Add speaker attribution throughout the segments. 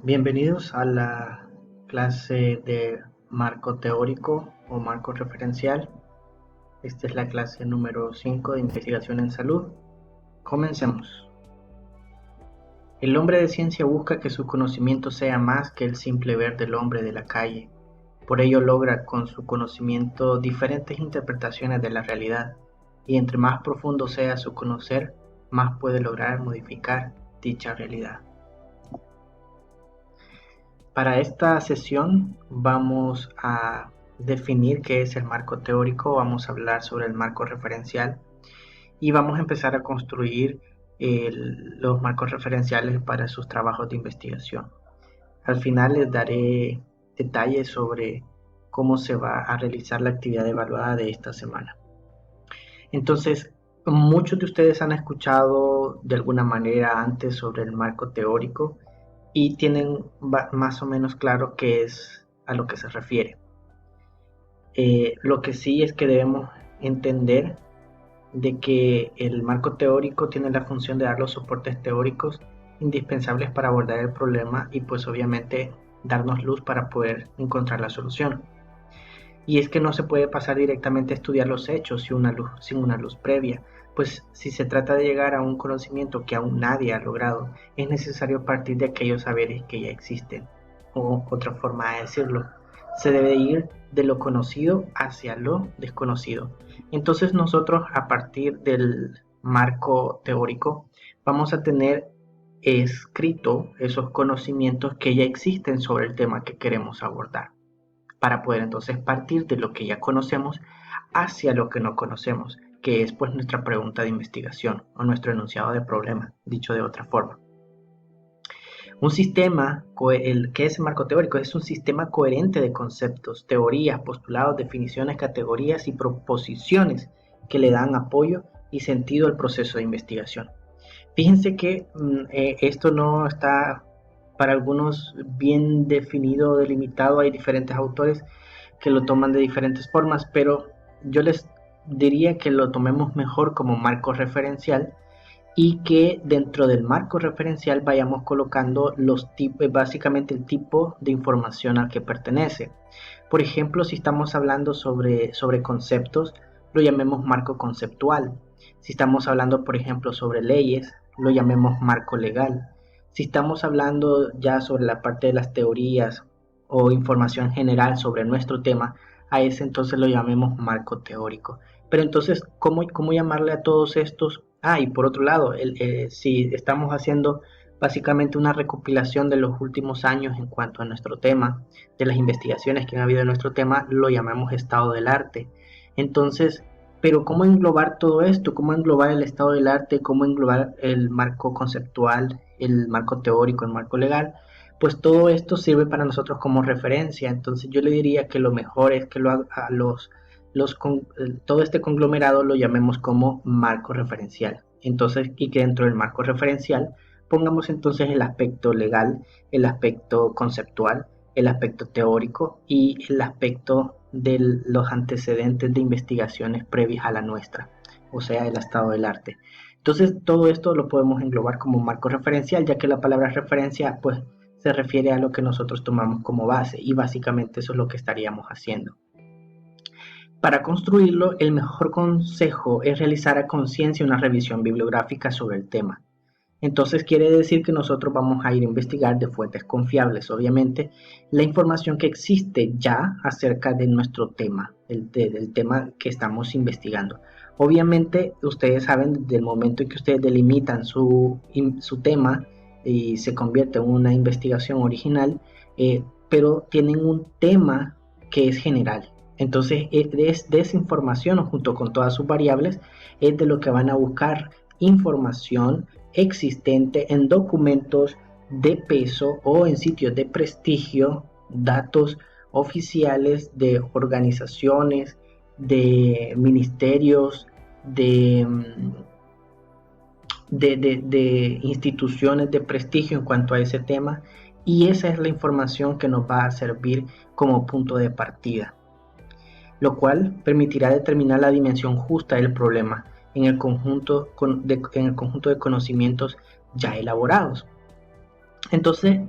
Speaker 1: Bienvenidos a la clase de marco teórico o marco referencial. Esta es la clase número 5 de investigación en salud. Comencemos. El hombre de ciencia busca que su conocimiento sea más que el simple ver del hombre de la calle. Por ello logra con su conocimiento diferentes interpretaciones de la realidad, y entre más profundo sea su conocer, más puede lograr modificar dicha realidad. Para esta sesión vamos a definir qué es el marco teórico, vamos a hablar sobre el marco referencial y vamos a empezar a construir los marcos referenciales para sus trabajos de investigación. Al final les daré detalles sobre cómo se va a realizar la actividad evaluada de esta semana. Entonces, muchos de ustedes han escuchado de alguna manera antes sobre el marco teórico y tienen más o menos claro qué es a lo que se refiere. Lo que sí es que debemos entender de que el marco teórico tiene la función de dar los soportes teóricos indispensables para abordar el problema y pues obviamente darnos luz para poder encontrar la solución. Y es que no se puede pasar directamente a estudiar los hechos sin una luz previa, pues si se trata de llegar a un conocimiento que aún nadie ha logrado, es necesario partir de aquellos saberes que ya existen. O otra forma de decirlo, se debe ir de lo conocido hacia lo desconocido. Entonces nosotros a partir del marco teórico vamos a tener escrito esos conocimientos que ya existen sobre el tema que queremos abordar, para poder entonces partir de lo que ya conocemos hacia lo que no conocemos, que es pues nuestra pregunta de investigación o nuestro enunciado de problema, dicho de otra forma. Un sistema, ¿qué es el marco teórico? Es un sistema coherente de conceptos, teorías, postulados, definiciones, categorías y proposiciones que le dan apoyo y sentido al proceso de investigación. Fíjense que esto no está para algunos bien definido o delimitado, hay diferentes autores que lo toman de diferentes formas, pero yo les diría que lo tomemos mejor como marco referencial y que dentro del marco referencial vayamos colocando los tipos, básicamente el tipo de información al que pertenece. Por ejemplo, si estamos hablando sobre conceptos, lo llamemos marco conceptual. Si estamos hablando, por ejemplo, sobre leyes, lo llamemos marco legal. Si estamos hablando ya sobre la parte de las teorías o información general sobre nuestro tema, a ese entonces lo llamemos marco teórico. Pero entonces, ¿cómo llamarle a todos estos? Y por otro lado, si estamos haciendo básicamente una recopilación de los últimos años en cuanto a nuestro tema, de las investigaciones que han habido en nuestro tema, lo llamamos estado del arte. Entonces, pero ¿cómo englobar todo esto? ¿Cómo englobar el estado del arte? ¿Cómo englobar el marco conceptual, el marco teórico, el marco legal? Pues todo esto sirve para nosotros como referencia. Entonces yo le diría que lo mejor es que todo este conglomerado lo llamemos como marco referencial. Entonces, y que dentro del marco referencial pongamos entonces el aspecto legal, el aspecto conceptual, el aspecto teórico y el aspecto de los antecedentes de investigaciones previas a la nuestra, o sea, el estado del arte. Entonces, todo esto lo podemos englobar como marco referencial, ya que la palabra referencia, pues, se refiere a lo que nosotros tomamos como base, y básicamente eso es lo que estaríamos haciendo. Para construirlo, el mejor consejo es realizar a conciencia una revisión bibliográfica sobre el tema. Entonces quiere decir que nosotros vamos a ir a investigar de fuentes confiables, obviamente, la información que existe ya acerca de nuestro tema, del tema que estamos investigando. Obviamente, ustedes saben, desde el momento en que ustedes delimitan su tema y se convierte en una investigación original, pero tienen un tema que es general. Entonces, de esa información, junto con todas sus variables, es de lo que van a buscar información existente en documentos de peso o en sitios de prestigio, datos oficiales de organizaciones, de ministerios, de instituciones de prestigio en cuanto a ese tema, y esa es la información que nos va a servir como punto de partida, lo cual permitirá determinar la dimensión justa del problema en el conjunto de conocimientos ya elaborados. Entonces,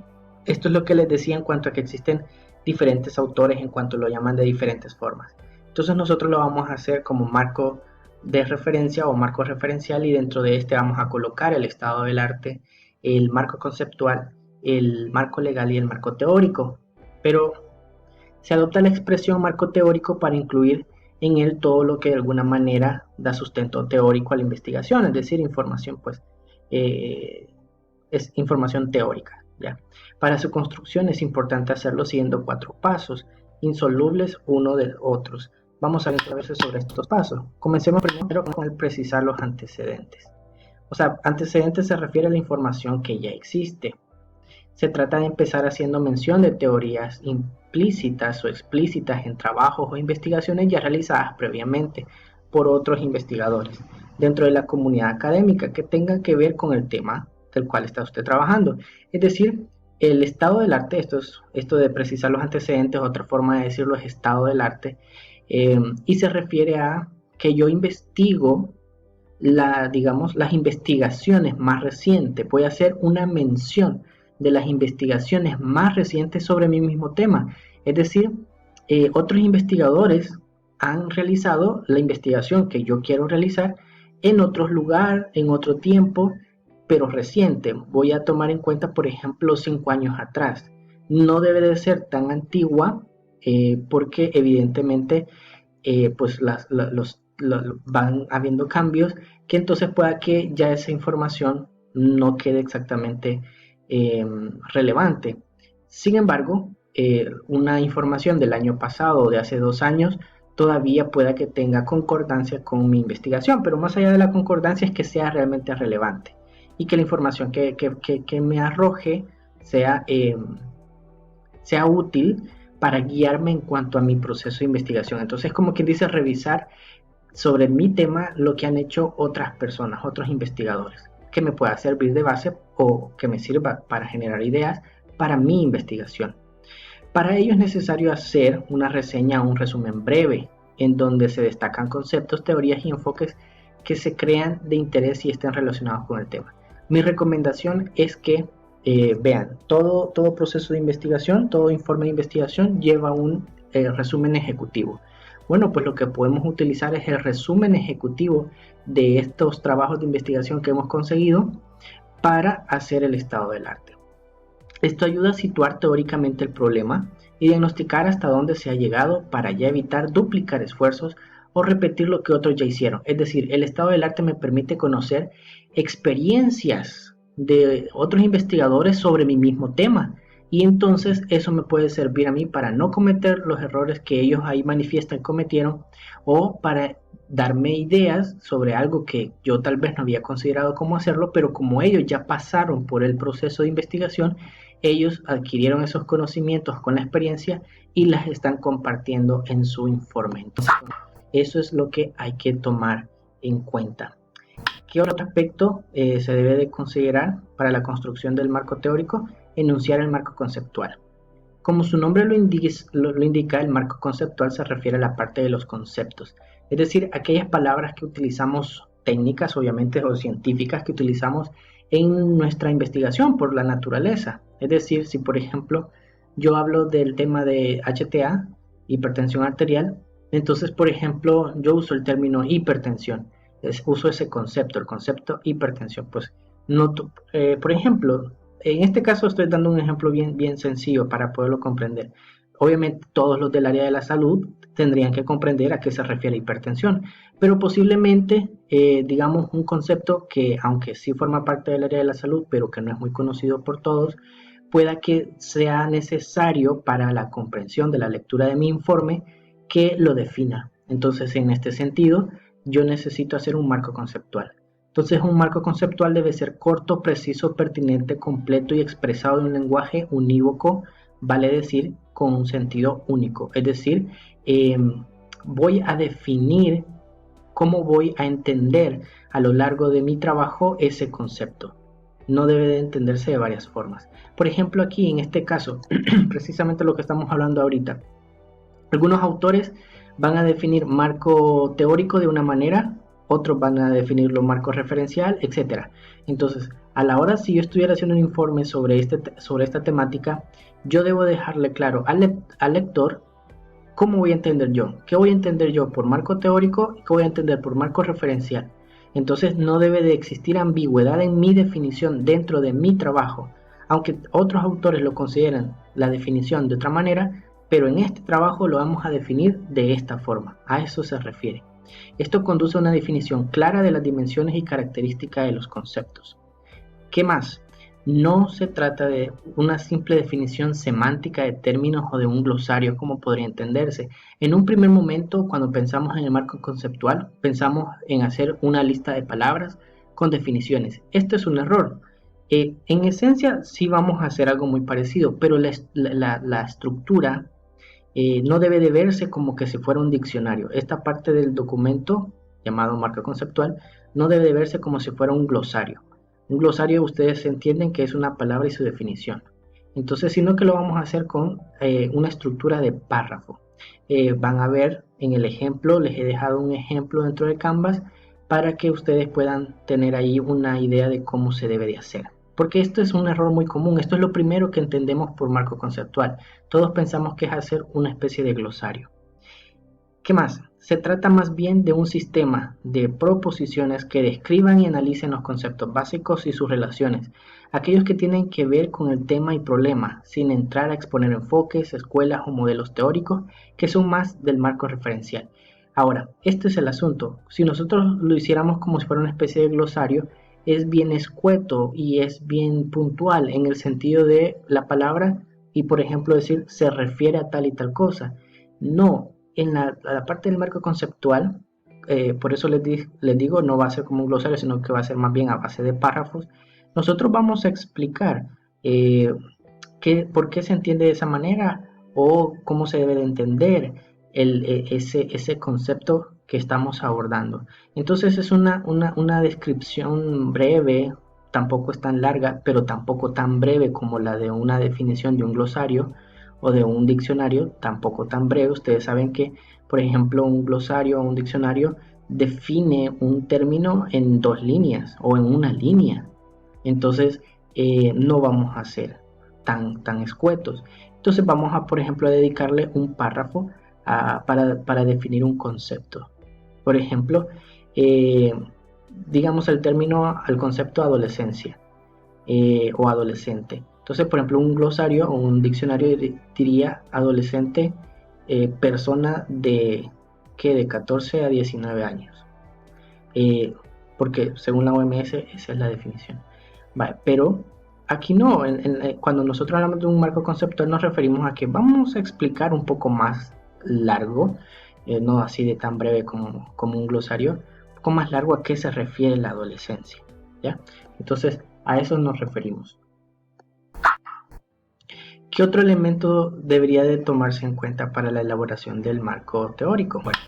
Speaker 1: Esto es lo que les decía en cuanto a que existen diferentes autores en cuanto lo llaman de diferentes formas. Entonces nosotros lo vamos a hacer como marco de referencia o marco referencial, y dentro de este vamos a colocar el estado del arte, el marco conceptual, el marco legal y el marco teórico. Pero se adopta la expresión marco teórico para incluir en él todo lo que de alguna manera da sustento teórico a la investigación, es decir, información, pues, es información teórica, ¿ya? Para su construcción es importante hacerlo siguiendo 4 pasos, insolubles uno de otros. Vamos a ver sobre estos pasos. Comencemos primero con el precisar los antecedentes. O sea, antecedentes se refiere a la información que ya existe. Se trata de empezar haciendo mención de teorías implícitas o explícitas en trabajos o investigaciones ya realizadas previamente por otros investigadores dentro de la comunidad académica que tengan que ver con el tema del cual está usted trabajando. Es decir, el estado del arte, esto de precisar los antecedentes, otra forma de decirlo es estado del arte, y se refiere a que yo investigo digamos, las investigaciones más recientes. Voy a hacer una mención de las investigaciones más recientes sobre mi mismo tema. Es decir, otros investigadores han realizado la investigación que yo quiero realizar en otro lugar, en otro tiempo, pero reciente. Voy a tomar en cuenta, por ejemplo, 5 años atrás. No debe de ser tan antigua, porque evidentemente pues van habiendo cambios, que entonces pueda que ya esa información no quede exactamente relevante. Sin embargo, una información del año pasado o de hace 2 años todavía pueda que tenga concordancia con mi investigación, pero más allá de la concordancia es que sea realmente relevante y que la información que me arroje sea, sea útil para guiarme en cuanto a mi proceso de investigación. Entonces, como quien dice, revisar sobre mi tema lo que han hecho otras personas, otros investigadores, que me pueda servir de base o que me sirva para generar ideas para mi investigación. Para ello es necesario hacer una reseña o un resumen breve, en donde se destacan conceptos, teorías y enfoques que se crean de interés y estén relacionados con el tema. Mi recomendación es que vean, todo proceso de investigación, todo informe de investigación lleva un resumen ejecutivo. Bueno, pues lo que podemos utilizar es el resumen ejecutivo de estos trabajos de investigación que hemos conseguido para hacer el estado del arte. Esto ayuda a situar teóricamente el problema y diagnosticar hasta dónde se ha llegado para ya evitar duplicar esfuerzos o repetir lo que otros ya hicieron. Es decir, el estado del arte me permite conocer experiencias de otros investigadores sobre mi mismo tema, y entonces eso me puede servir a mí para no cometer los errores que ellos ahí manifiestan cometieron, o para darme ideas sobre algo que yo tal vez no había considerado cómo hacerlo, pero como ellos ya pasaron por el proceso de investigación, ellos adquirieron esos conocimientos con la experiencia y las están compartiendo en su informe. Entonces, eso es lo que hay que tomar en cuenta. ¿Qué otro aspecto se debe de considerar para la construcción del marco teórico? Enunciar el marco conceptual. Como su nombre lo indica, el marco conceptual se refiere a la parte de los conceptos, es decir, aquellas palabras que utilizamos, técnicas obviamente o científicas, que utilizamos en nuestra investigación por la naturaleza. Es decir, si por ejemplo yo hablo del tema de HTA, hipertensión arterial, entonces por ejemplo yo uso el término hipertensión, uso ese concepto, el concepto hipertensión. Pues no, por ejemplo, en este caso estoy dando un ejemplo bien sencillo para poderlo comprender. Obviamente todos los del área de la salud tendrían que comprender a qué se refiere hipertensión, pero posiblemente, digamos, un concepto que, aunque sí forma parte del área de la salud, pero que no es muy conocido por todos, pueda que sea necesario para la comprensión de la lectura de mi informe que lo defina. Entonces, en este sentido, yo necesito hacer un marco conceptual. Entonces, un marco conceptual debe ser corto, preciso, pertinente, completo y expresado en un lenguaje unívoco, vale decir, con un sentido único. Es decir, voy a definir cómo voy a entender a lo largo de mi trabajo ese concepto. No debe de entenderse de varias formas. Por ejemplo, aquí en este caso, precisamente lo que estamos hablando ahorita, algunos autores van a definir marco teórico de una manera, otros van a definirlo marco referencial, etc. Entonces, A la hora, si yo estuviera haciendo un informe sobre esta temática, yo debo dejarle claro al lector cómo voy a entender yo, qué voy a entender yo por marco teórico y qué voy a entender por marco referencial. Entonces no debe de existir ambigüedad en mi definición dentro de mi trabajo, aunque otros autores lo consideran la definición de otra manera, pero en este trabajo lo vamos a definir de esta forma, a eso se refiere. Esto conduce a una definición clara de las dimensiones y características de los conceptos. ¿Qué más? No se trata de una simple definición semántica de términos o de un glosario como podría entenderse. En un primer momento, cuando pensamos en el marco conceptual, pensamos en hacer una lista de palabras con definiciones. Esto es un error. En esencia, sí vamos a hacer algo muy parecido, pero la estructura no debe de verse como que si fuera un diccionario. Esta parte del documento, llamado marco conceptual, no debe de verse como si fuera un glosario. Un glosario ustedes entienden que es una palabra y su definición. Entonces, sino que lo vamos a hacer con una estructura de párrafo. Van a ver en el ejemplo, les he dejado un ejemplo dentro de Canvas para que ustedes puedan tener ahí una idea de cómo se debe de hacer. Porque esto es un error muy común, esto es lo primero que entendemos por marco conceptual. Todos pensamos que es hacer una especie de glosario. ¿Qué más? Se trata más bien de un sistema de proposiciones que describan y analicen los conceptos básicos y sus relaciones, aquellos que tienen que ver con el tema y problema, sin entrar a exponer enfoques, escuelas o modelos teóricos que son más del marco referencial. Ahora, este es el asunto. Si nosotros lo hiciéramos como si fuera una especie de glosario, es bien escueto y es bien puntual en el sentido de la palabra y, por ejemplo, decir se refiere a tal y tal cosa. No, en la parte del marco conceptual, por eso les digo, no va a ser como un glosario, sino que va a ser más bien a base de párrafos. Nosotros vamos a explicar eh, por qué se entiende de esa manera o cómo se debe de entender ese concepto que estamos abordando. Entonces es una descripción breve, tampoco es tan larga, pero tampoco tan breve como la de una definición de un glosario o de un diccionario, tampoco tan breve. Ustedes saben que, por ejemplo, un glosario o un diccionario define un término en 2 líneas o en una línea. Entonces, no vamos a ser tan escuetos. Entonces vamos a, por ejemplo, a dedicarle un párrafo para definir un concepto. Por ejemplo, eh, digamos el término al concepto adolescencia o adolescente. Entonces, por ejemplo, un glosario o un diccionario diría adolescente, persona de 14 a 19 años. Eh, porque según la OMS esa es la definición. Vale, pero aquí no, cuando nosotros hablamos de un marco conceptual nos referimos a que vamos a explicar un poco más largo, no así de tan breve como un glosario, un poco más largo a qué se refiere la adolescencia, ¿ya? Entonces, a eso nos referimos. ¿Qué otro elemento debería de tomarse en cuenta para la elaboración del marco teórico? Bueno,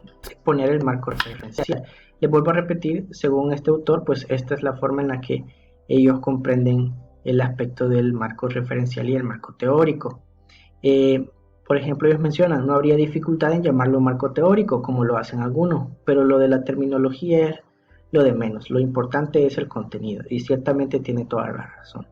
Speaker 1: poner el marco referencial. Les vuelvo a repetir, según este autor, pues esta es la forma en la que ellos comprenden el aspecto del marco referencial y el marco teórico. Eh, por ejemplo, ellos mencionan, no habría dificultad en llamarlo marco teórico, como lo hacen algunos, pero lo de la terminología es lo de menos. Lo importante es el contenido, y ciertamente tiene toda la razón.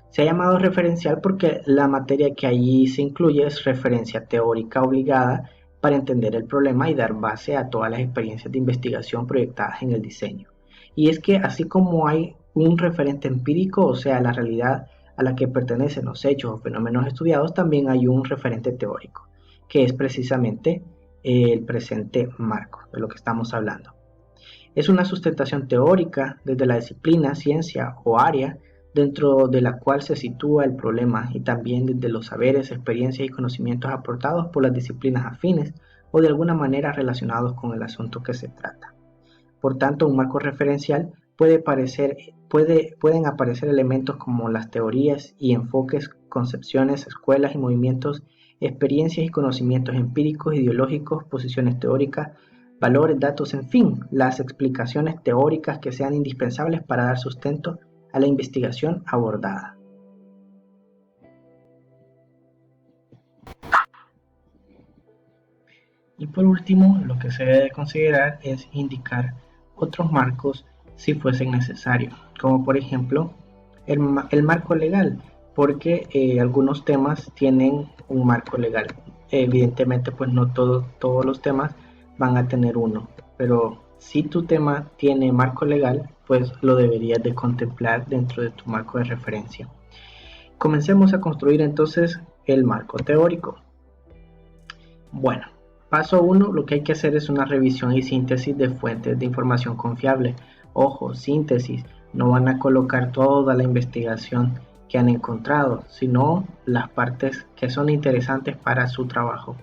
Speaker 1: Se ha llamado referencial porque la materia que allí se incluye es referencia teórica obligada para entender el problema y dar base a todas las experiencias de investigación proyectadas en el diseño. Y es que así como hay un referente empírico, o sea, la realidad a la que pertenecen los hechos o fenómenos estudiados, también hay un referente teórico, que es precisamente el presente marco de lo que estamos hablando. Es una sustentación teórica desde la disciplina, ciencia o área dentro de la cual se sitúa el problema y también desde los saberes, experiencias y conocimientos aportados por las disciplinas afines o de alguna manera relacionados con el asunto que se trata. Por tanto, un marco referencial pueden aparecer elementos como las teorías y enfoques, concepciones, escuelas y movimientos, experiencias y conocimientos empíricos, ideológicos, posiciones teóricas, valores, datos, en fin, las explicaciones teóricas que sean indispensables para dar sustento a la investigación abordada. Y por último, lo que se debe considerar es indicar otros marcos si fuesen necesarios, como por ejemplo el marco legal, porque algunos temas tienen un marco legal. Evidentemente, pues no todos los temas van a tener uno, pero si tu tema tiene marco legal, pues lo deberías de contemplar dentro de tu marco de referencia. Comencemos a construir entonces el marco teórico. Bueno, paso 1, lo que hay que hacer es una revisión y síntesis de fuentes de información confiable. Ojo, síntesis, no van a colocar toda la investigación que han encontrado, sino las partes que son interesantes para su trabajo.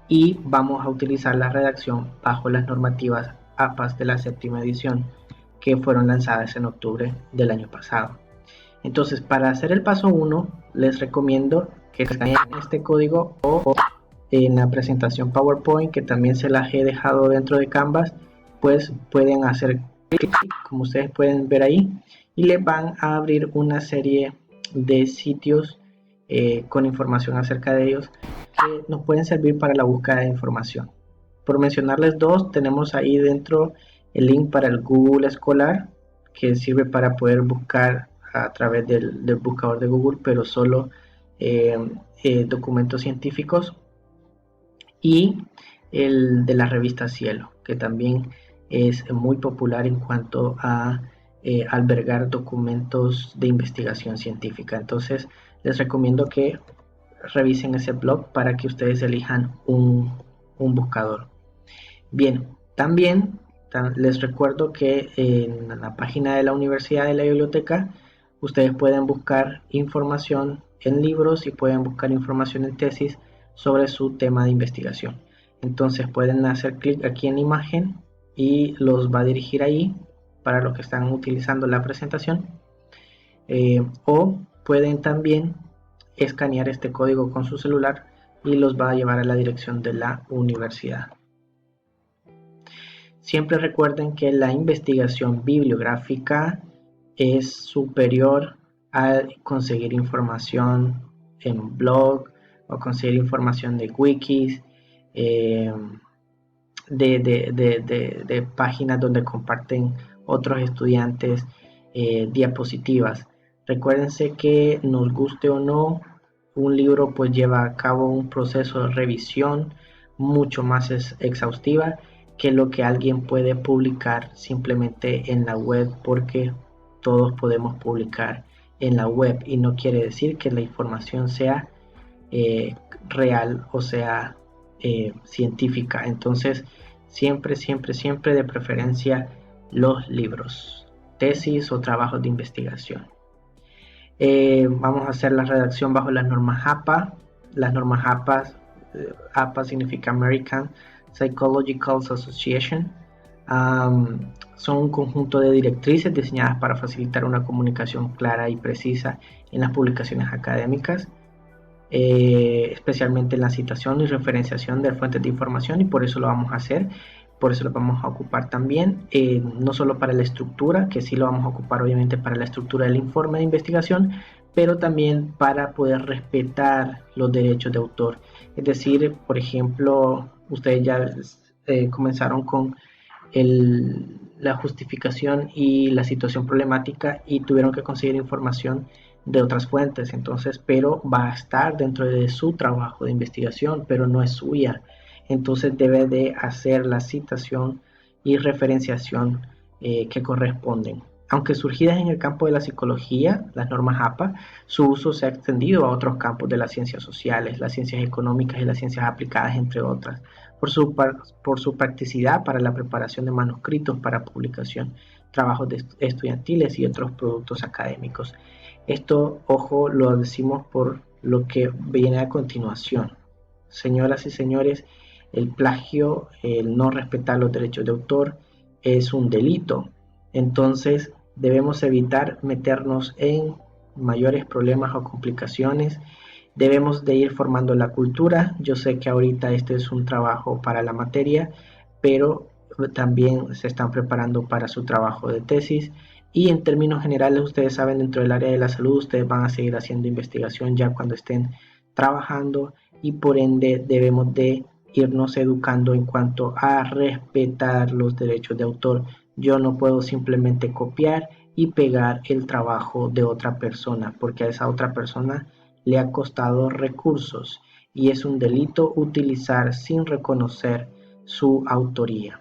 Speaker 1: Y vamos a utilizar la redacción bajo las normativas APAS de la séptima edición, que fueron lanzadas en octubre del año pasado. Entonces, para hacer el paso 1, les recomiendo que escaneen este código o en la presentación PowerPoint, que también se las he dejado dentro de Canvas, pues pueden hacer clic, como ustedes pueden ver ahí, y les van a abrir una serie de sitios con información acerca de ellos que nos pueden servir para la búsqueda de información. Por mencionarles dos, tenemos ahí dentro el link para el Google Escolar, que sirve para poder buscar a través del buscador de Google, pero solo documentos científicos, y el de la revista Cielo, que también es muy popular en cuanto a albergar documentos de investigación científica. Entonces, les recomiendo que revisen ese blog para que ustedes elijan un buscador. Bien, también les recuerdo que en la página de la Universidad de la Biblioteca ustedes pueden buscar información en libros y pueden buscar información en tesis sobre su tema de investigación. Entonces pueden hacer clic aquí en la imagen y los va a dirigir ahí para los que están utilizando la presentación, o pueden también escanear este código con su celular y los va a llevar a la dirección de la universidad. Siempre recuerden que la investigación bibliográfica es superior a conseguir información en blog o conseguir información de wikis, de páginas donde comparten otros estudiantes diapositivas. Recuérdense que nos guste o no, un libro pues lleva a cabo un proceso de revisión mucho más exhaustiva que lo que alguien puede publicar simplemente en la web, porque todos podemos publicar en la web y no quiere decir que la información sea real o sea científica. Entonces siempre de preferencia los libros, tesis o trabajos de investigación. Vamos a hacer la redacción bajo las normas APA. Las normas APA significa American Psychological Association. Son un conjunto de directrices diseñadas para facilitar una comunicación clara y precisa en las publicaciones académicas, especialmente en la citación y referenciación de fuentes de información, y por eso lo vamos a hacer. Por eso lo vamos a ocupar también, no solo para la estructura, que sí lo vamos a ocupar obviamente para la estructura del informe de investigación, pero también para poder respetar los derechos de autor. Es decir, por ejemplo, ustedes ya comenzaron con la justificación y la situación problemática y tuvieron que conseguir información de otras fuentes, entonces, pero va a estar dentro de su trabajo de investigación, pero no es suya. Entonces debe de hacer la citación y referenciación que corresponden. Aunque surgidas en el campo de la psicología, las normas APA, su uso se ha extendido a otros campos de las ciencias sociales, las ciencias económicas y las ciencias aplicadas, entre otras, por su practicidad para la preparación de manuscritos para publicación, trabajos estudiantiles y otros productos académicos. Esto, ojo, lo decimos por lo que viene a continuación. Señoras y señores, el plagio, el no respetar los derechos de autor, es un delito. Entonces debemos evitar meternos en mayores problemas o complicaciones. Debemos de ir formando la cultura. Yo sé que ahorita este es un trabajo para la materia, pero también se están preparando para su trabajo de tesis. Y en términos generales, ustedes saben, dentro del área de la salud, ustedes van a seguir haciendo investigación ya cuando estén trabajando, y por ende debemos de irnos educando en cuanto a respetar los derechos de autor. Yo no puedo simplemente copiar y pegar el trabajo de otra persona, porque a esa otra persona le ha costado recursos y es un delito utilizar sin reconocer su autoría.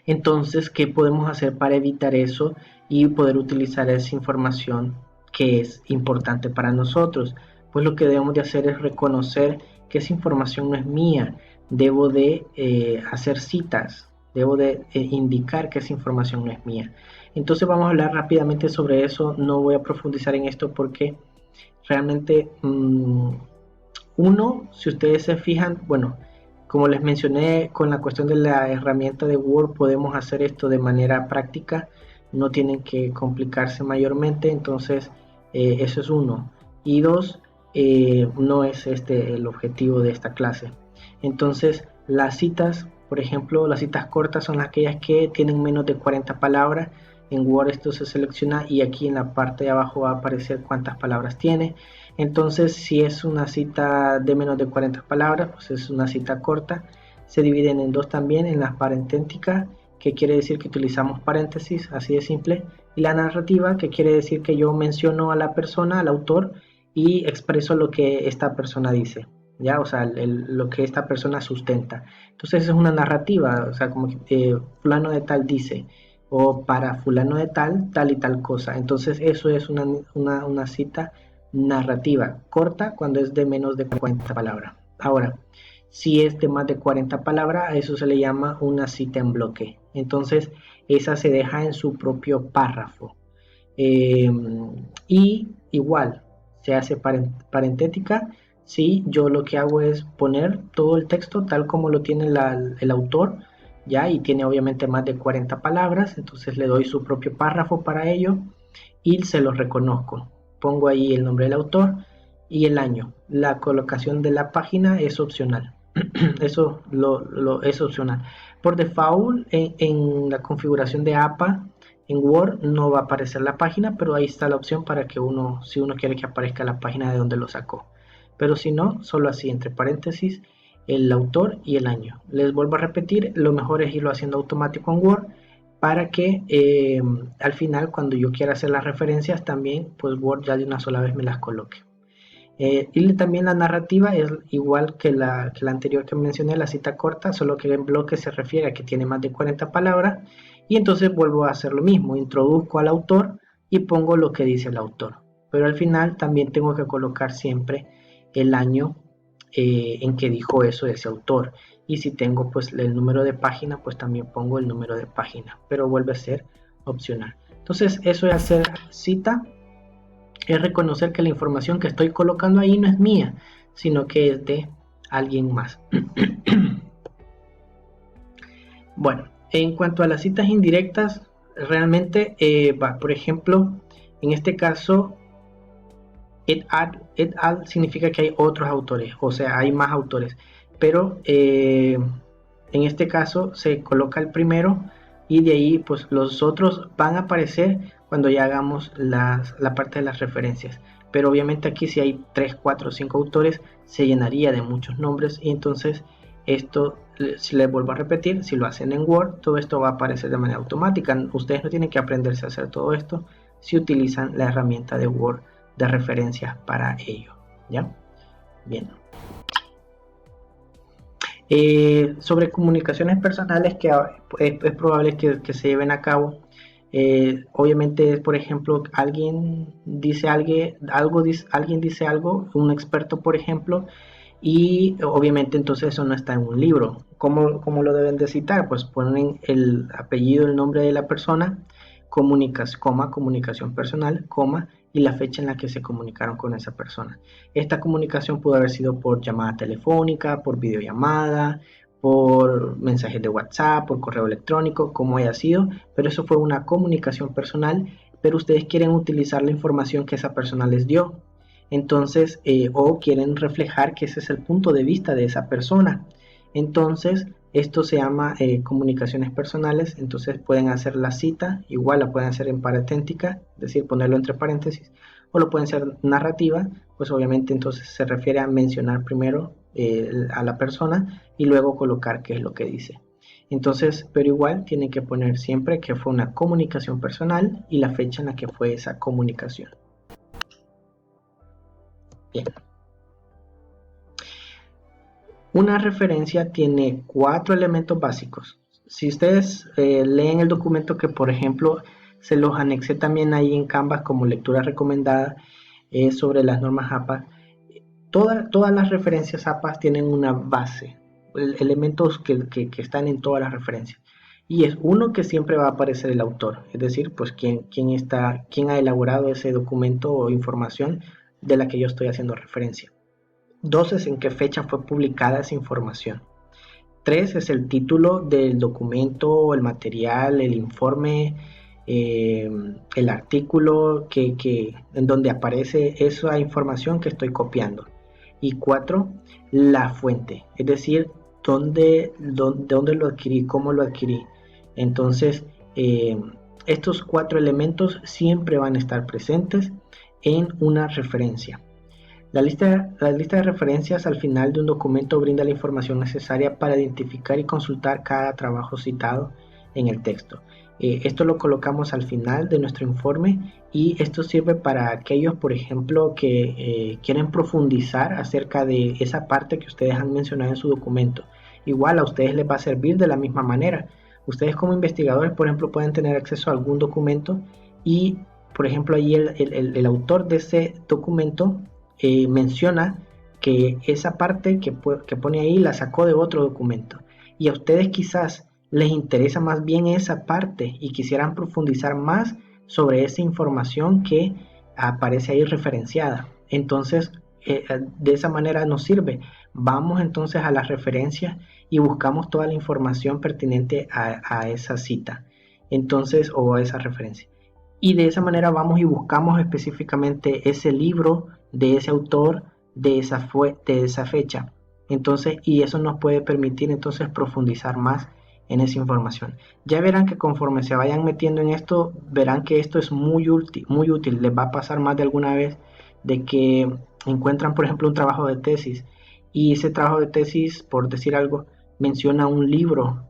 Speaker 1: Entonces, ¿qué podemos hacer para evitar eso y poder utilizar esa información que es importante para nosotros? Pues lo que debemos de hacer es reconocer que esa información no es mía. Debo de hacer citas, debo de indicar que esa información no es mía. Entonces vamos a hablar rápidamente sobre eso. No voy a profundizar en esto porque realmente si ustedes se fijan, bueno, como les mencioné con la cuestión de la herramienta de Word, podemos hacer esto de manera práctica, no tienen que complicarse mayormente, entonces eso es uno. Y dos, no es este el objetivo de esta clase. Entonces, las citas, por ejemplo, las citas cortas son aquellas que tienen menos de 40 palabras. En Word esto se selecciona y aquí en la parte de abajo va a aparecer cuántas palabras tiene. Entonces, si es una cita de menos de 40 palabras, pues es una cita corta. Se dividen en dos también, en la parentética, que quiere decir que utilizamos paréntesis, así de simple, y la narrativa, que quiere decir que yo menciono a la persona, al autor, y expreso lo que esta persona dice, ¿ya? O sea, lo que esta persona sustenta. Entonces es una narrativa, o sea, como que fulano de tal dice, o para fulano de tal, tal y tal cosa. Entonces eso es una cita narrativa corta cuando es de menos de 40 palabras. Ahora, si es de más de 40 palabras, a eso se le llama una cita en bloque. Entonces, esa se deja en su propio párrafo. Eh, y igual, se hace parentética. Si yo lo que hago es poner todo el texto tal como lo tiene el autor, ya, y tiene obviamente más de 40 palabras, entonces le doy su propio párrafo para ello y se lo reconozco. Pongo ahí el nombre del autor y el año. La colocación de la página es opcional. Eso es opcional. Por default, en la configuración de APA, en Word no va a aparecer la página, pero ahí está la opción para que si uno quiere que aparezca la página de donde lo sacó. Pero si no, solo así, entre paréntesis, el autor y el año. Les vuelvo a repetir, lo mejor es irlo haciendo automático en Word para que al final cuando yo quiera hacer las referencias también pues Word ya de una sola vez me las coloque. Y también la narrativa es igual que la anterior que mencioné, la cita corta, solo que en bloque se refiere a que tiene más de 40 palabras y entonces vuelvo a hacer lo mismo, introduzco al autor y pongo lo que dice el autor. Pero al final también tengo que colocar siempre el año en que dijo eso ese autor. Y si tengo pues el número de página, pues también pongo el número de página, pero vuelve a ser opcional. Entonces eso es hacer cita, es reconocer que la información que estoy colocando ahí no es mía, sino que es de alguien más. Bueno, en cuanto a las citas indirectas, realmente, por ejemplo, en este caso, et al significa que hay otros autores, o sea, hay más autores, pero en este caso se coloca el primero y de ahí pues los otros van a aparecer cuando ya hagamos la parte de las referencias. Pero obviamente aquí si hay 3, 4, 5 autores se llenaría de muchos nombres y entonces esto, si les vuelvo a repetir, si lo hacen en Word, todo esto va a aparecer de manera automática. Ustedes no tienen que aprenderse a hacer todo esto si utilizan la herramienta de Word de referencias para ello, ¿ya? Bien. Sobre comunicaciones personales que es probable que se lleven a cabo. Obviamente, por ejemplo, alguien dice alguien dice algo, un experto, por ejemplo, y obviamente entonces eso no está en un libro. ¿Cómo lo deben de citar? Pues ponen el apellido, el nombre de la persona, comunicación personal, y la fecha en la que se comunicaron con esa persona. Esta comunicación pudo haber sido por llamada telefónica, por videollamada, por mensajes de WhatsApp, por correo electrónico, como haya sido, pero eso fue una comunicación personal, pero ustedes quieren utilizar la información que esa persona les dio. Entonces, o quieren reflejar que ese es el punto de vista de esa persona. Entonces, esto se llama comunicaciones personales, entonces pueden hacer la cita, igual la pueden hacer en parentética, es decir, ponerlo entre paréntesis, o lo pueden hacer narrativa, pues obviamente entonces se refiere a mencionar primero a la persona y luego colocar qué es lo que dice. Entonces, pero igual tienen que poner siempre que fue una comunicación personal y la fecha en la que fue esa comunicación. Bien. Una referencia tiene 4 elementos básicos. Si ustedes leen el documento que, por ejemplo, se los anexé también ahí en Canvas como lectura recomendada sobre las normas APA, todas las referencias APA tienen una base, elementos que están en todas las referencias. Y es uno que siempre va a aparecer el autor, es decir, pues quién ha elaborado ese documento o información de la que yo estoy haciendo referencia. 2 es en qué fecha fue publicada esa información. 3 es el título del documento, el material, el informe, el artículo en donde aparece esa información que estoy copiando. Y 4, la fuente, es decir, dónde lo adquirí, cómo lo adquirí. Entonces, estos 4 elementos siempre van a estar presentes en una referencia. La lista de referencias al final de un documento brinda la información necesaria para identificar y consultar cada trabajo citado en el texto. Esto lo colocamos al final de nuestro informe y esto sirve para aquellos, por ejemplo, que quieren profundizar acerca de esa parte que ustedes han mencionado en su documento. Igual a ustedes les va a servir de la misma manera. Ustedes como investigadores, por ejemplo, pueden tener acceso a algún documento y, por ejemplo, ahí el autor de ese documento menciona que esa parte que pone ahí la sacó de otro documento y a ustedes quizás les interesa más bien esa parte y quisieran profundizar más sobre esa información que aparece ahí referenciada. Entonces, de esa manera nos sirve. Vamos entonces a las referencias y buscamos toda la información pertinente a esa cita. Entonces, o a esa referencia. Y de esa manera vamos y buscamos específicamente ese libro de ese autor, de esa fecha. Entonces, y eso nos puede permitir entonces profundizar más en esa información. Ya verán que conforme se vayan metiendo en esto, verán que esto es muy útil. Les va a pasar más de alguna vez de que encuentran, por ejemplo, un trabajo de tesis y ese trabajo de tesis, por decir algo, menciona un libro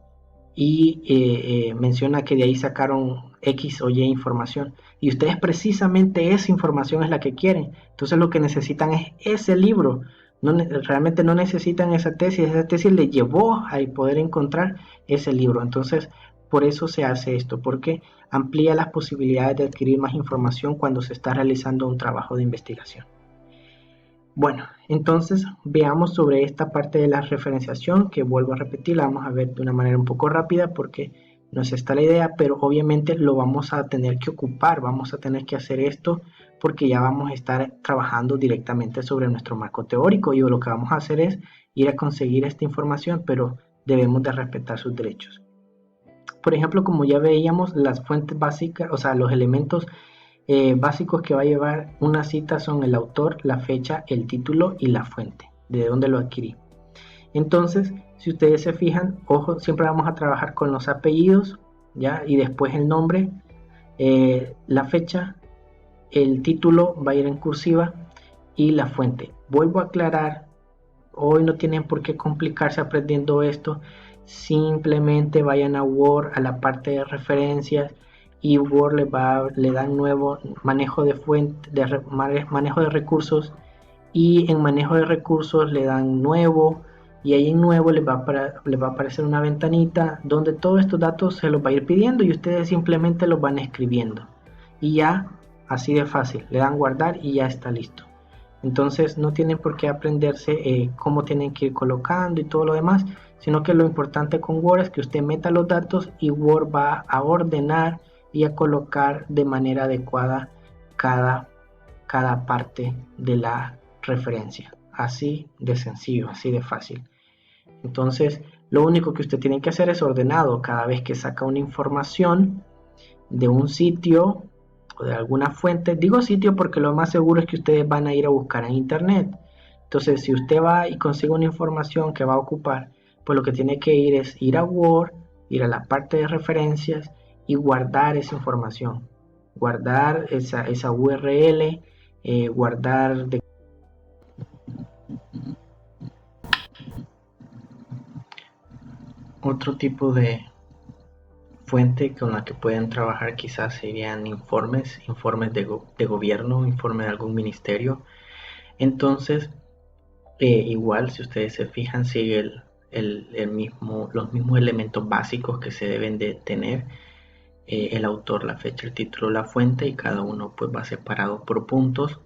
Speaker 1: y menciona que de ahí sacaron X o Y información y ustedes precisamente esa información es la que quieren. Entonces lo que necesitan es ese libro. Realmente no necesitan esa tesis les llevó a poder encontrar ese libro. Entonces por eso se hace esto, porque amplía las posibilidades de adquirir más información cuando se está realizando un trabajo de investigación. Bueno, entonces veamos sobre esta parte de la referenciación, que vuelvo a repetir, la vamos a ver de una manera un poco rápida porque no es esta la idea, pero obviamente lo vamos a tener que ocupar, vamos a tener que hacer esto porque ya vamos a estar trabajando directamente sobre nuestro marco teórico y lo que vamos a hacer es ir a conseguir esta información, pero debemos de respetar sus derechos. Por ejemplo, como ya veíamos, las fuentes básicas, o sea, los elementos básicos que va a llevar una cita son el autor, la fecha, el título y la fuente, de dónde lo adquirí. Entonces, si ustedes se fijan, ojo, siempre vamos a trabajar con los apellidos, ¿ya? Y después el nombre, la fecha, el título va a ir en cursiva y la fuente. Vuelvo a aclarar, hoy no tienen por qué complicarse aprendiendo esto, simplemente vayan a Word, a la parte de referencias y Word le da nuevo manejo de manejo de recursos y en manejo de recursos le dan nuevo y ahí en nuevo les va a aparecer una ventanita donde todos estos datos se los va a ir pidiendo y ustedes simplemente los van escribiendo y ya así de fácil, le dan guardar y ya está listo. Entonces no tienen por qué aprenderse cómo tienen que ir colocando y todo lo demás, sino que lo importante con Word es que usted meta los datos y Word va a ordenar y a colocar de manera adecuada cada parte de la referencia. Así de sencillo, así de fácil. Entonces, lo único que usted tiene que hacer es ordenado cada vez que saca una información de un sitio o de alguna fuente. Digo sitio porque lo más seguro es que ustedes van a ir a buscar en internet. Entonces, si usted va y consigue una información que va a ocupar, pues lo que tiene que ir es ir a Word, ir a la parte de referencias y guardar esa información. Guardar esa URL, guardar de Otro tipo de fuente con la que pueden trabajar quizás serían informes de gobierno, informe de algún ministerio. Entonces, igual si ustedes se fijan, sigue los mismos elementos básicos que se deben de tener. El autor, la fecha, el título, la fuente, y cada uno pues va separado por puntos.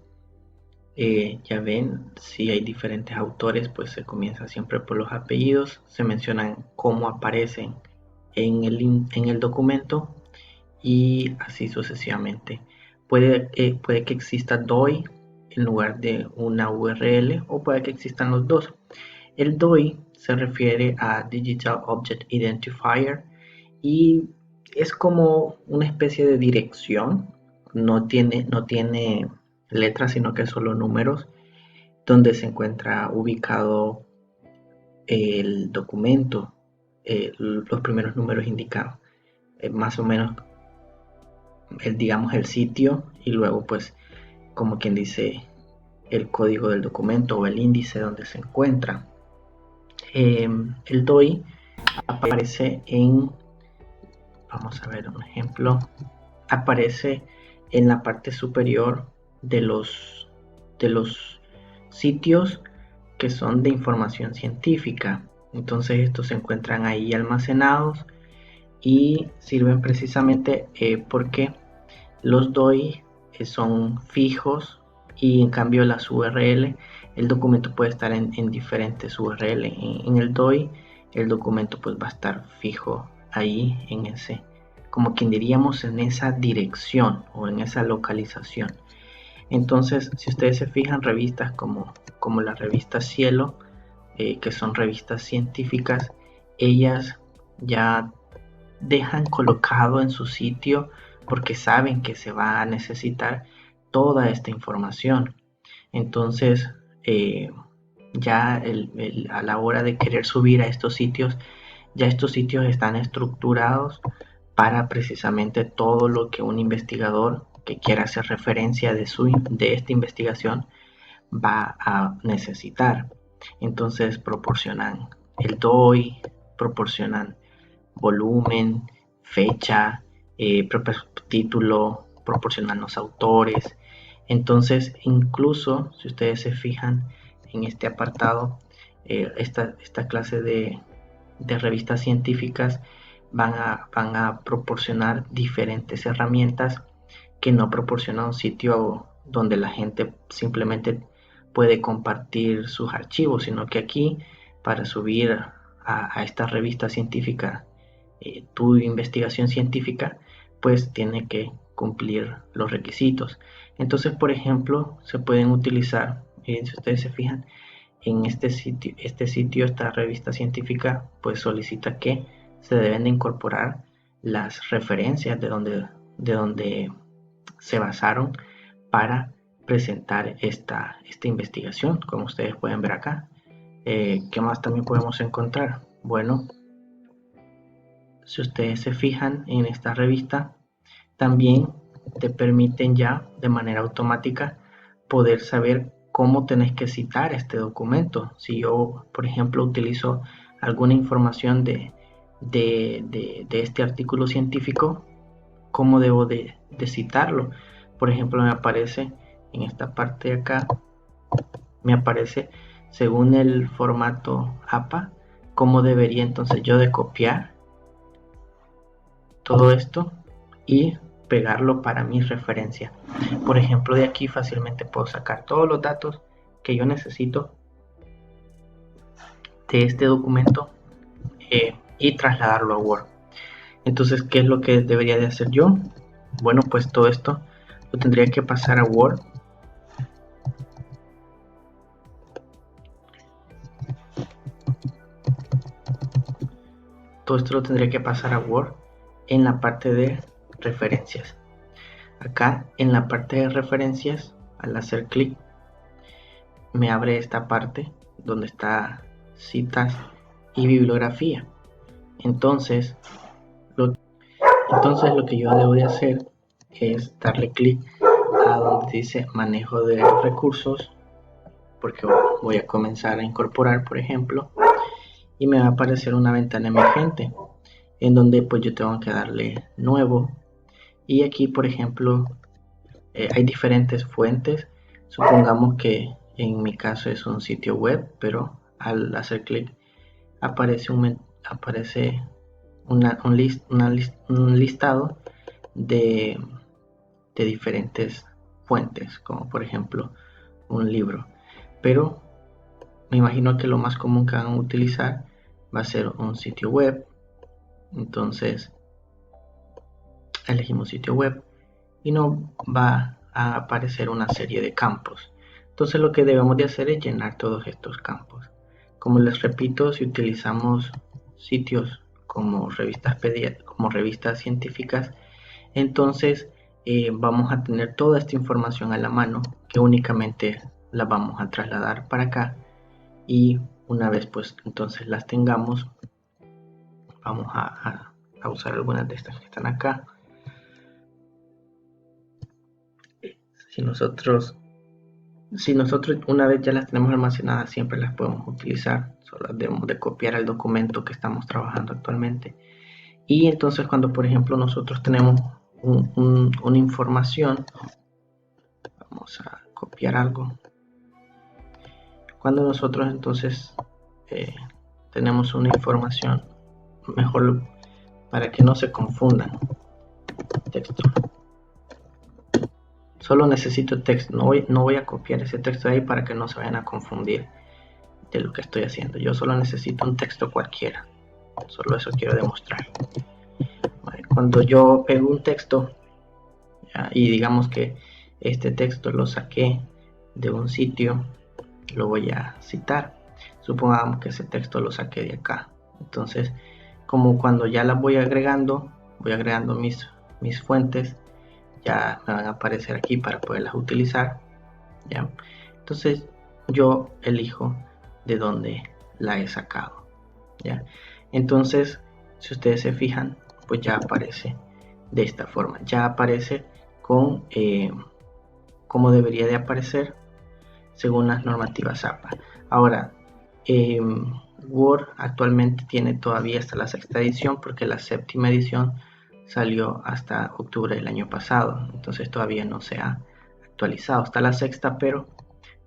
Speaker 1: Ya ven, si hay diferentes autores, pues se comienza siempre por los apellidos, se mencionan cómo aparecen en el documento y así sucesivamente. Puede que exista DOI en lugar de una URL, o puede que existan los dos. El DOI se refiere a Digital Object Identifier y es como una especie de dirección. No tiene letras, sino que solo números, donde se encuentra ubicado el documento. Los primeros números indican más o menos digamos el sitio, y luego pues como quien dice el código del documento o el índice donde se encuentra. El DOI aparece vamos a ver un ejemplo, aparece en la parte superior de los sitios que son de información científica. Entonces estos se encuentran ahí almacenados y sirven precisamente porque los DOI son fijos, y en cambio las URL, el documento puede estar en diferentes URL. En el DOI el documento pues va a estar fijo ahí en ese, como quien diríamos, en esa dirección o en esa localización. Entonces, si ustedes se fijan, revistas como la revista Cielo, que son revistas científicas, ellas ya dejan colocado en su sitio porque saben que se va a necesitar toda esta información. Entonces, ya a la hora de querer subir a estos sitios, ya estos sitios están estructurados para precisamente todo lo que un investigador que quiera hacer referencia de esta investigación va a necesitar. Entonces proporcionan el DOI, proporcionan volumen, fecha, título, proporcionan los autores. Entonces, incluso si ustedes se fijan en este apartado, esta clase de revistas científicas van a proporcionar diferentes herramientas que no proporciona un sitio donde la gente simplemente puede compartir sus archivos, sino que aquí, para subir a esta revista científica tu investigación científica, pues tiene que cumplir los requisitos. Entonces, por ejemplo, se pueden utilizar, si ustedes se fijan, en este sitio, esta revista científica, pues solicita que se deben de incorporar las referencias de donde se basaron para presentar esta investigación, como ustedes pueden ver acá. ¿Qué más también podemos encontrar? Bueno, si ustedes se fijan en esta revista, también te permiten ya de manera automática poder saber cómo tenés que citar este documento. Si yo, por ejemplo, utilizo alguna información de este artículo científico, ¿cómo debo de citarlo? Por ejemplo, me aparece en esta parte de acá, me aparece según el formato APA, cómo debería entonces yo de copiar todo esto y pegarlo para mi referencia. Por ejemplo, de aquí fácilmente puedo sacar todos los datos que yo necesito de este documento y trasladarlo a Word. Entonces, ¿qué es lo que debería de hacer yo? Bueno, pues todo esto lo tendría que pasar a Word. Todo esto lo tendría que pasar a Word en la parte de referencias. Acá en la parte de referencias, al hacer clic, me abre esta parte donde está citas y bibliografía. Entonces lo que yo debo de hacer es darle clic a donde dice manejo de recursos, porque voy a comenzar a incorporar, por ejemplo, y me va a aparecer una ventana emergente en donde pues yo tengo que darle nuevo. Y aquí, por ejemplo, hay diferentes fuentes. Supongamos que en mi caso es un sitio web, pero al hacer clic aparece un listado de diferentes fuentes, como por ejemplo un libro. Pero me imagino que lo más común que van a utilizar va a ser un sitio web. Entonces elegimos sitio web y nos va a aparecer una serie de campos. Entonces lo que debemos de hacer es llenar todos estos campos. Como les repito, si utilizamos sitios como revistas científicas, entonces vamos a tener toda esta información a la mano, que únicamente la vamos a trasladar para acá, y una vez pues entonces las tengamos, vamos a usar algunas de estas que están acá. Si nosotros una vez ya las tenemos almacenadas, siempre las podemos utilizar, solo debemos de copiar el documento que estamos trabajando actualmente. Y entonces cuando por ejemplo nosotros tenemos una información, vamos a copiar algo. Cuando nosotros entonces tenemos una información, mejor para que no se confundan, texto. Solo necesito texto, no voy a copiar ese texto de ahí para que no se vayan a confundir de lo que estoy haciendo. Yo solo necesito un texto cualquiera, solo eso quiero demostrar. Vale, cuando yo pego un texto, ¿ya? Y digamos que este texto lo saqué de un sitio, lo voy a citar. Supongamos que ese texto lo saqué de acá. Entonces, como cuando ya las voy agregando mis fuentes, ya me van a aparecer aquí para poderlas utilizar, ¿ya? Entonces yo elijo de dónde la he sacado, ¿ya? Entonces, si ustedes se fijan, pues ya aparece de esta forma, ya aparece con como debería de aparecer según las normativas APA. Ahora, Word actualmente tiene todavía hasta la sexta edición, porque la séptima edición salió hasta octubre del año pasado, entonces todavía no se ha actualizado. Está la sexta, pero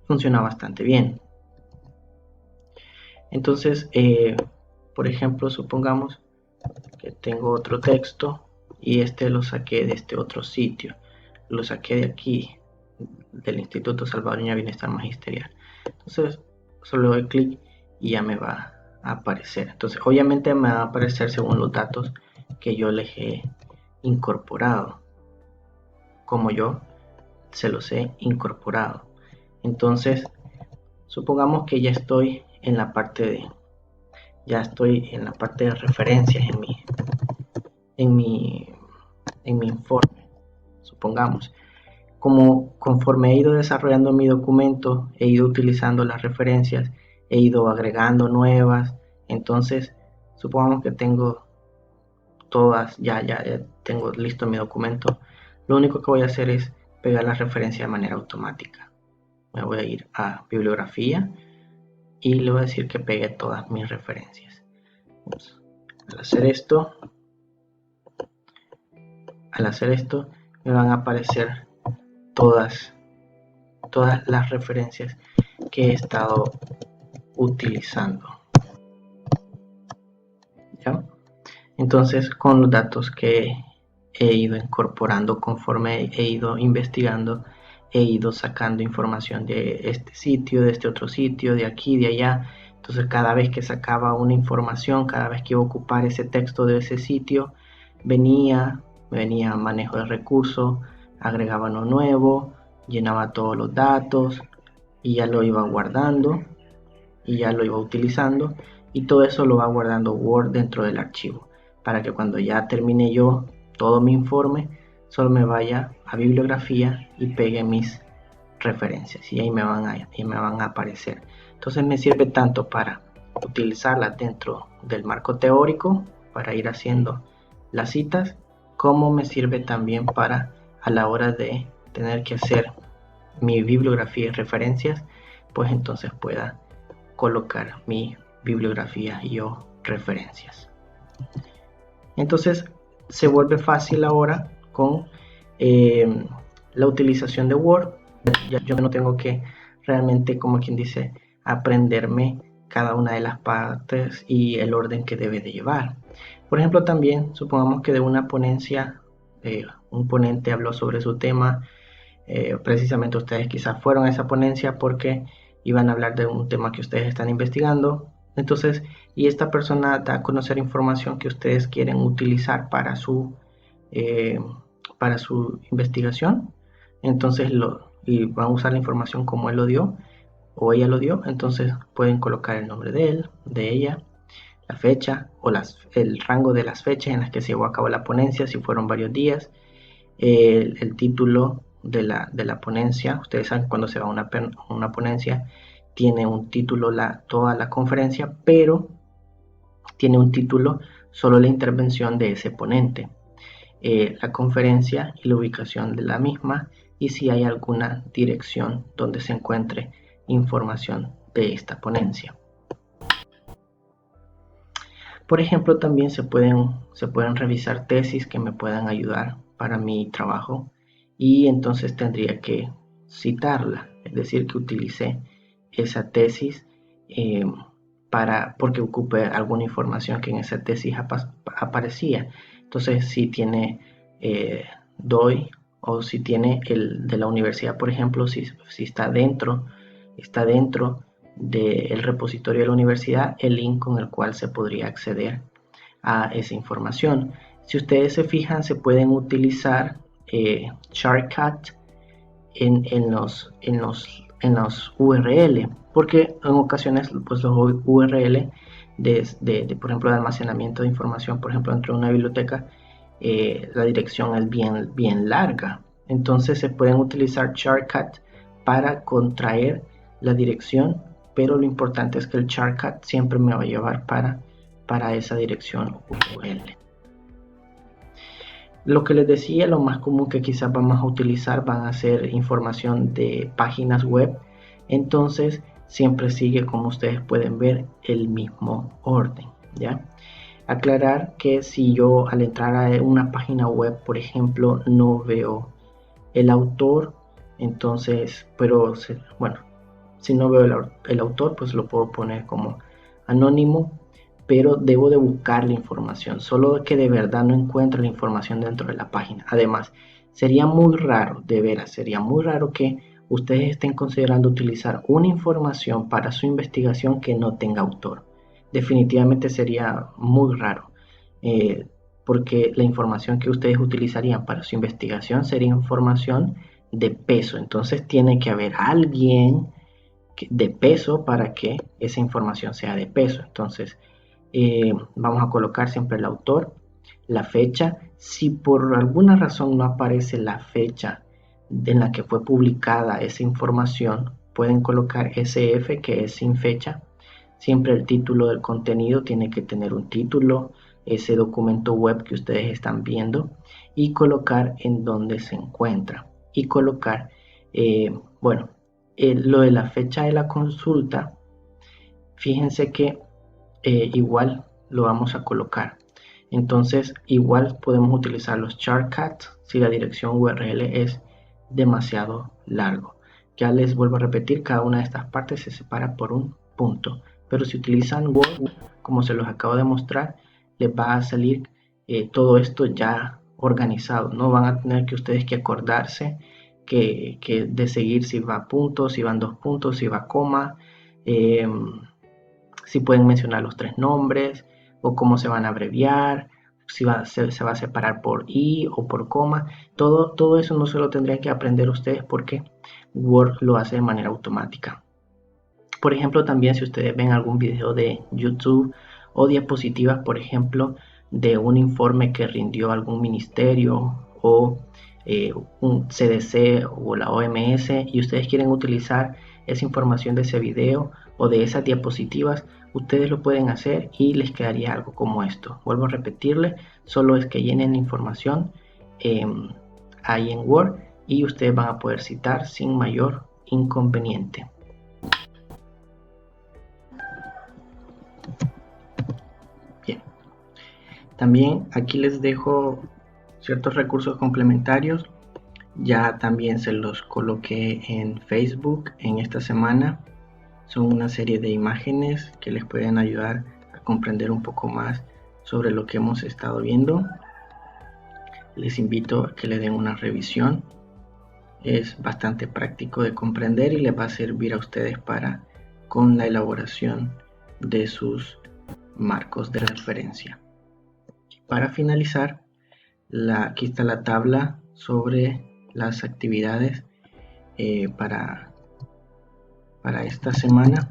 Speaker 1: funciona bastante bien. Entonces, por ejemplo, supongamos que tengo otro texto y este lo saqué de este otro sitio, lo saqué de aquí, del Instituto Salvadoreño de Bienestar Magisterial. Entonces solo doy clic y ya me va a aparecer. Entonces obviamente me va a aparecer según los datos que yo les he incorporado, como yo se los he incorporado. Entonces supongamos que ya estoy en la parte de referencias en mi informe. Supongamos, como conforme he ido desarrollando mi documento, he ido utilizando las referencias, he ido agregando nuevas. Entonces supongamos que tengo todas, ya tengo listo mi documento. Lo único que voy a hacer es pegar la referencia de manera automática. Me voy a ir a bibliografía y le voy a decir que pegue todas mis referencias. Al hacer esto me van a aparecer todas las referencias que he estado utilizando, ¿ya? Entonces, con los datos que he ido incorporando conforme he ido investigando, he ido sacando información de este sitio, de este otro sitio, de aquí, de allá. Entonces, cada vez que sacaba una información, cada vez que iba a ocupar ese texto de ese sitio, venía manejo de recursos, agregaba uno nuevo, llenaba todos los datos y ya lo iba guardando y ya lo iba utilizando, y todo eso lo va guardando Word dentro del archivo, para que cuando ya termine yo todo mi informe, solo me vaya a bibliografía y pegue mis referencias y ahí me van a aparecer. Entonces me sirve tanto para utilizarlas dentro del marco teórico para ir haciendo las citas, como me sirve también para a la hora de tener que hacer mi bibliografía y referencias, pues entonces pueda colocar mi bibliografías y o referencias. Entonces se vuelve fácil ahora con la utilización de Word. Yo no tengo que realmente, como quien dice, aprenderme cada una de las partes y el orden que debe de llevar. Por ejemplo, también supongamos que de una ponencia un ponente habló sobre su tema. Precisamente ustedes quizás fueron a esa ponencia porque iban a hablar de un tema que ustedes están investigando. Entonces, y esta persona da a conocer información que ustedes quieren utilizar para su investigación. Entonces, y van a usar la información como él lo dio o ella lo dio. Entonces, pueden colocar el nombre de él, de ella, la fecha o el rango de las fechas en las que se llevó a cabo la ponencia, si fueron varios días, el título de la ponencia. Ustedes saben, cuando se va a una ponencia, tiene un título toda la conferencia, pero tiene un título solo la intervención de ese ponente, la conferencia y la ubicación de la misma, y si hay alguna dirección donde se encuentre información de esta ponencia. Por ejemplo, también se pueden revisar tesis que me puedan ayudar para mi trabajo, y entonces tendría que citarla, es decir, que utilice esa tesis porque ocupe alguna información que en esa tesis aparecía. Entonces, si tiene DOI, o si tiene el de la universidad, por ejemplo, si está dentro del repositorio de la universidad, el link con el cual se podría acceder a esa información. Si ustedes se fijan, se pueden utilizar shortcut en los URL, porque en ocasiones pues los URL por ejemplo, de almacenamiento de información, por ejemplo, dentro de una biblioteca, la dirección es bien larga. Entonces se pueden utilizar shortcut para contraer la dirección, pero lo importante es que el shortcut siempre me va a llevar para esa dirección URL. Lo que les decía, lo más común que quizás vamos a utilizar van a ser información de páginas web. Entonces siempre sigue, como ustedes pueden ver, el mismo orden, ¿ya? Aclarar que si yo al entrar a una página web, por ejemplo, no veo el autor, entonces, bueno, si no veo el autor, pues lo puedo poner como anónimo, pero debo de buscar la información, solo que de verdad no encuentro la información dentro de la página. Además, sería muy raro, de veras, sería muy raro que ustedes estén considerando utilizar una información para su investigación que no tenga autor. Definitivamente sería muy raro, porque la información que ustedes utilizarían para su investigación sería información de peso. Entonces tiene que haber alguien de peso para que esa información sea de peso. Entonces, vamos a colocar siempre el autor, la fecha. Si por alguna razón no aparece la fecha en la que fue publicada esa información, pueden colocar SF, que es sin fecha. Siempre el título del contenido tiene que tener un título, ese documento web que ustedes están viendo, y colocar en dónde se encuentra. Y colocar, lo de la fecha de la consulta, fíjense que igual lo vamos a colocar. Entonces igual podemos utilizar los shortcuts si la dirección URL es demasiado largo. Ya les vuelvo a repetir, cada una de estas partes se separa por un punto, pero si utilizan Word, como se los acabo de mostrar, les va a salir todo esto ya organizado. No van a tener que ustedes que acordarse que de seguir si va puntos, si van 2 puntos, si va coma, si pueden mencionar los 3 nombres o cómo se van a abreviar, si se va a separar por i o por coma. Todo eso no se lo tendrían que aprender ustedes porque Word lo hace de manera automática. Por ejemplo, también si ustedes ven algún video de YouTube o diapositivas, por ejemplo, de un informe que rindió algún ministerio o un CDC o la OMS, y ustedes quieren utilizar esa información de ese video o de esas diapositivas, ustedes lo pueden hacer y les quedaría algo como esto. Vuelvo a repetirle, solo es que llenen la información ahí en Word y ustedes van a poder citar sin mayor inconveniente. También aquí les dejo ciertos recursos complementarios. Ya también se los coloqué en Facebook en esta semana. Son una serie de imágenes que les pueden ayudar a comprender un poco más sobre lo que hemos estado viendo. Les invito a que le den una revisión. Es bastante práctico de comprender y les va a servir a ustedes con la elaboración de sus marcos de referencia. Para finalizar, aquí está la tabla sobre las actividades para esta semana,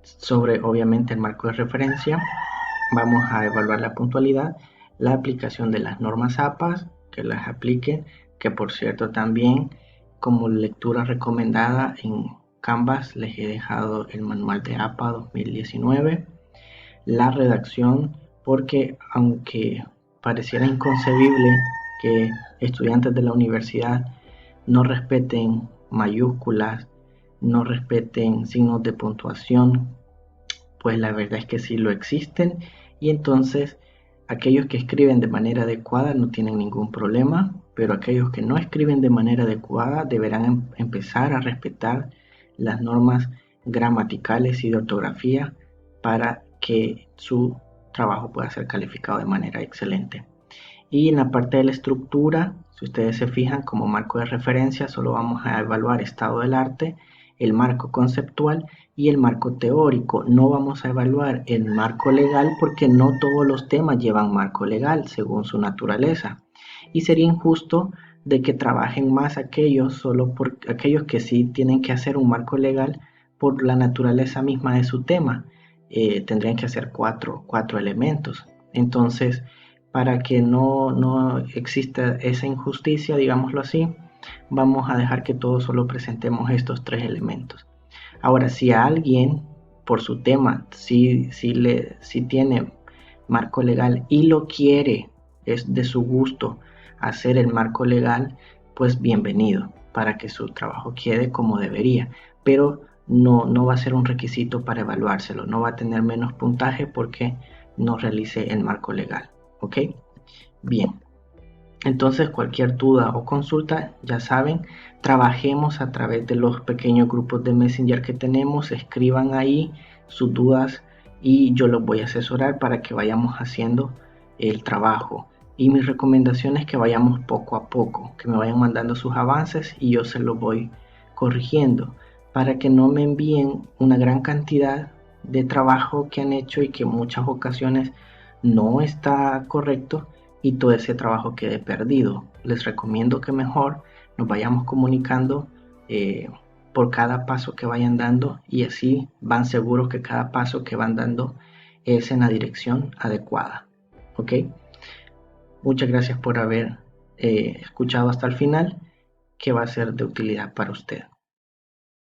Speaker 1: sobre obviamente el marco de referencia. Vamos a evaluar la puntualidad, la aplicación de las normas APAS, que las apliquen, que por cierto también como lectura recomendada en Canvas les he dejado el manual de APA 2019, la redacción, porque aunque pareciera inconcebible que estudiantes de la universidad no respeten mayúsculas, no respeten signos de puntuación, pues la verdad es que sí lo existen, y entonces aquellos que escriben de manera adecuada no tienen ningún problema, pero aquellos que no escriben de manera adecuada deberán empezar a respetar las normas gramaticales y de ortografía para que su trabajo pueda ser calificado de manera excelente. Y en la parte de la estructura, si ustedes se fijan, como marco de referencia solo vamos a evaluar estado del arte, el marco conceptual y el marco teórico. No vamos a evaluar el marco legal porque no todos los temas llevan marco legal según su naturaleza. Y sería injusto de que trabajen más solo por aquellos que sí tienen que hacer un marco legal por la naturaleza misma de su tema. Tendrían que hacer cuatro elementos. Entonces, para que no exista esa injusticia, digámoslo así, vamos a dejar que todos solo presentemos estos 3 elementos. Ahora, si a alguien por su tema si tiene marco legal y lo quiere, es de su gusto hacer el marco legal, pues bienvenido, para que su trabajo quede como debería, pero no va a ser un requisito para evaluárselo, no va a tener menos puntaje porque no realice el marco legal. ¿Ok? Bien. Entonces, cualquier duda o consulta, ya saben, trabajemos a través de los pequeños grupos de Messenger que tenemos, escriban ahí sus dudas y yo los voy a asesorar para que vayamos haciendo el trabajo. Y mi recomendación es que vayamos poco a poco, que me vayan mandando sus avances y yo se los voy corrigiendo para que no me envíen una gran cantidad de trabajo que han hecho y que en muchas ocasiones no está correcto y todo ese trabajo quede perdido. Les recomiendo que mejor nos vayamos comunicando por cada paso que vayan dando y así van seguros que cada paso que van dando es en la dirección adecuada. ¿Ok? Muchas gracias por haber escuchado hasta el final, que va a ser de utilidad para usted.